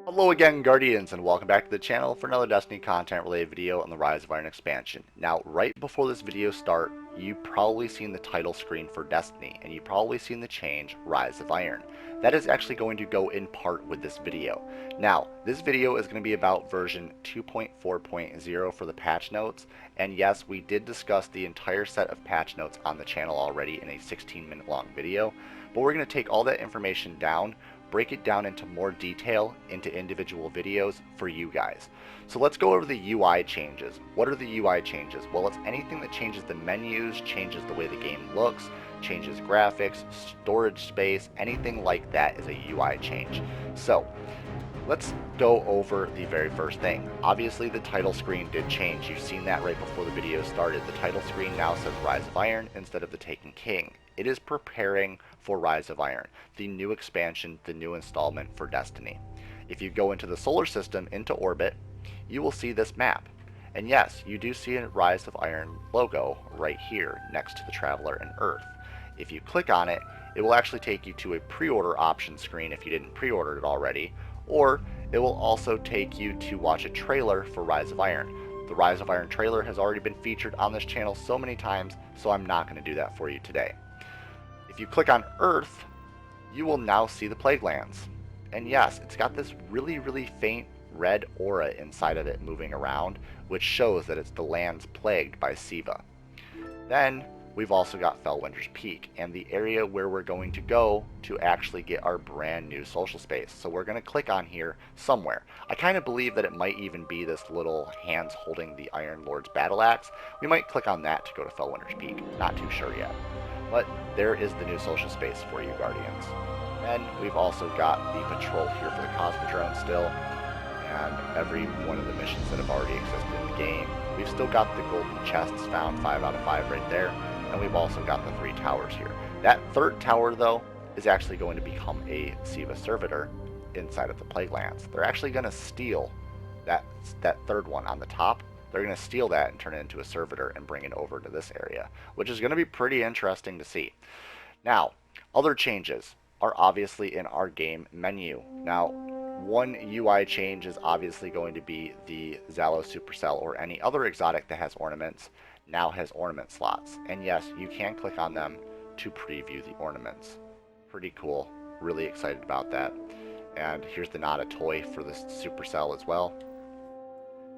Hello again, Guardians, and welcome back to the channel for another Destiny content related video on the Rise of Iron expansion. Now, right before this video start, you've probably seen the title screen for Destiny, and you've probably seen the change, Rise of Iron. That is actually going to go in part with this video. Now, this video is going to be about version 2.4.0 for the patch notes, and yes, we did discuss the entire set of patch notes on the channel already in a 16-minute long video, but we're going to take all that information down, break it down into more detail into individual videos for you guys. So let's go over the UI changes. What are the UI changes? Well, it's anything that changes the menus, changes the way the game looks, changes graphics, storage space, anything like that is a UI change. So let's go over the very first thing. Obviously the title screen did change. You've seen that right before the video started. The title screen now says Rise of Iron instead of the Taken King. It is preparing for Rise of Iron, the new expansion, the new installment for Destiny. If you go into the solar system, into orbit, you will see this map. And yes, you do see a Rise of Iron logo right here next to the Traveler and Earth. If you click on it, it will actually take you to a pre-order option screen if you didn't pre-order it already, or it will also take you to watch a trailer for Rise of Iron. The Rise of Iron trailer has already been featured on this channel so many times, so I'm not going to do that for you today. If you click on Earth, you will now see the Plague Lands. And yes, it's got this really faint red aura inside of it moving around, which shows that it's the lands plagued by Siva. Then we've also got Fellwinter's Peak, and the area where we're going to go to actually get our brand new social space. So we're going to click on here somewhere. I kind of believe that it might even be this little hands holding the Iron Lord's battle axe. We might click on that to go to Fellwinter's Peak. Not too sure yet. But there is the new social space for you, Guardians. And we've also got the patrol here for the Cosmodrome still, and every one of the missions that have already existed in the game. We've still got the golden chests found 5 out of 5 right there, and we've also got the 3 towers here. That third tower, though, is actually going to become a Siva servitor inside of the Plague Lands. They're actually going to steal that third one on the top. They're going to steal that and turn it into a servitor and bring it over to this area, which is going to be pretty interesting to see. Now, other changes are obviously in our game menu. Now, one UI change is obviously going to be the Zalo Supercell or any other exotic that has ornaments now has ornament slots. And yes, you can click on them to preview the ornaments. Pretty cool. Really excited about that. And here's the Nada toy for this Supercell as well.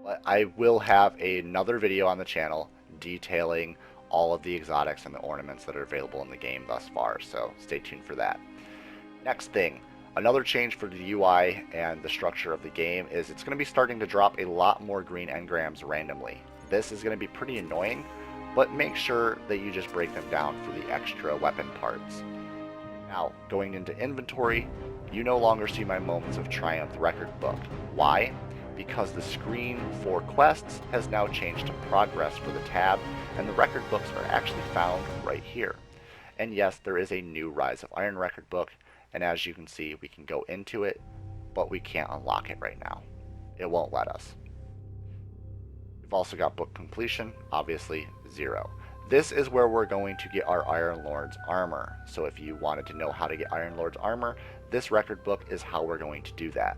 But I will have another video on the channel detailing all of the exotics and the ornaments that are available in the game thus far, so stay tuned for that. Next thing, another change for the UI and the structure of the game is it's going to be starting to drop a lot more green engrams randomly. This is going to be pretty annoying, but make sure that you just break them down for the extra weapon parts. Now, going into inventory, you no longer see my Moments of Triumph record book. Why? Because the screen for quests has now changed to progress for the tab, and the record books are actually found right here. And yes, there is a new Rise of Iron record book, and as you can see, we can go into it, but we can't unlock it right now. It won't let us. We've also got book completion, obviously 0. This is where we're going to get our Iron Lord's armor. So if you wanted to know how to get Iron Lord's armor, this record book is how we're going to do that.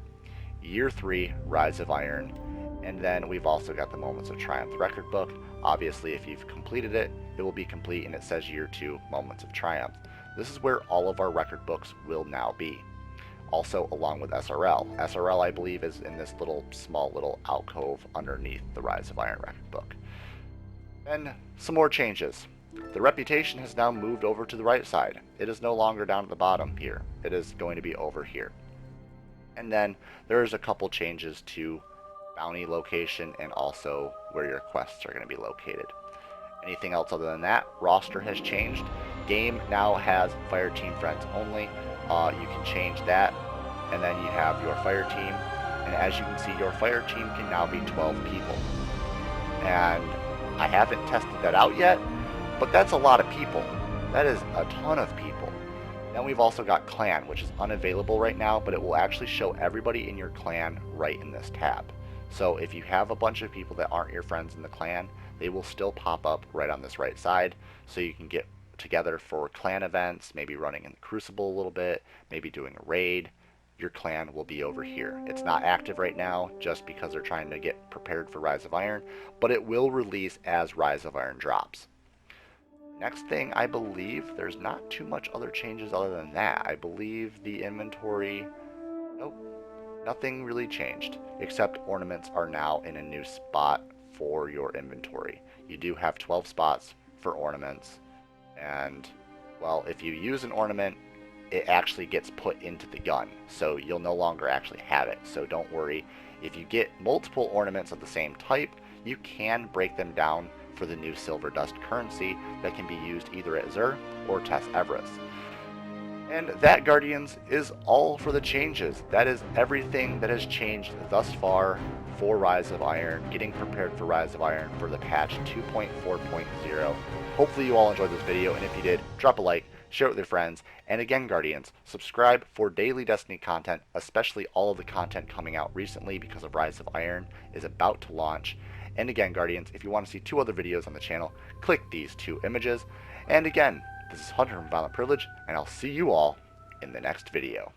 Year 3, Rise of Iron, and then we've also got the Moments of Triumph record book. Obviously, if you've completed it, it will be complete and it says Year 2, Moments of Triumph. This is where all of our record books will now be. Also, along with SRL. SRL, I believe, is in this small little alcove underneath the Rise of Iron record book. Then, some more changes. The reputation has now moved over to the right side. It is no longer down at the bottom here. It is going to be over here. And then there's a couple changes to bounty location and also where your quests are going to be located. Anything else other than that? Roster has changed. Game now has fire team friends only. You can change that, and then you have your fire team. And as you can see, your fire team can now be 12 people. And I haven't tested that out yet, but that's a lot of people. That is a ton of people. Then we've also got clan, which is unavailable right now, but it will actually show everybody in your clan right in this tab. So if you have a bunch of people that aren't your friends in the clan, they will still pop up right on this right side, so you can get together for clan events, maybe running in the Crucible a little bit, maybe doing a raid, your clan will be over here. It's not active right now just because they're trying to get prepared for Rise of Iron, but it will release as Rise of Iron drops. Next thing, I believe there's not too much other changes other than that. I believe the inventory, nope, nothing really changed, except ornaments are now in a new spot for your inventory. You do have 12 spots for ornaments, and, well, if you use an ornament, it actually gets put into the gun, so you'll no longer actually have it. So don't worry. If you get multiple ornaments of the same type, you can break them down for the new silver dust currency that can be used either at Xur or Tess Everest. And that, Guardians, is all for the changes. That is everything that has changed thus far for Rise of Iron, getting prepared for Rise of Iron for the patch 2.4.0. Hopefully you all enjoyed this video, and if you did, drop a like, share it with your friends, and again, Guardians, subscribe for daily Destiny content, especially all of the content coming out recently because of Rise of Iron is about to launch. And again, Guardians, if you want to see 2 other videos on the channel, click these 2 images. And again, this is Hunter from Violent Privilege, and I'll see you all in the next video.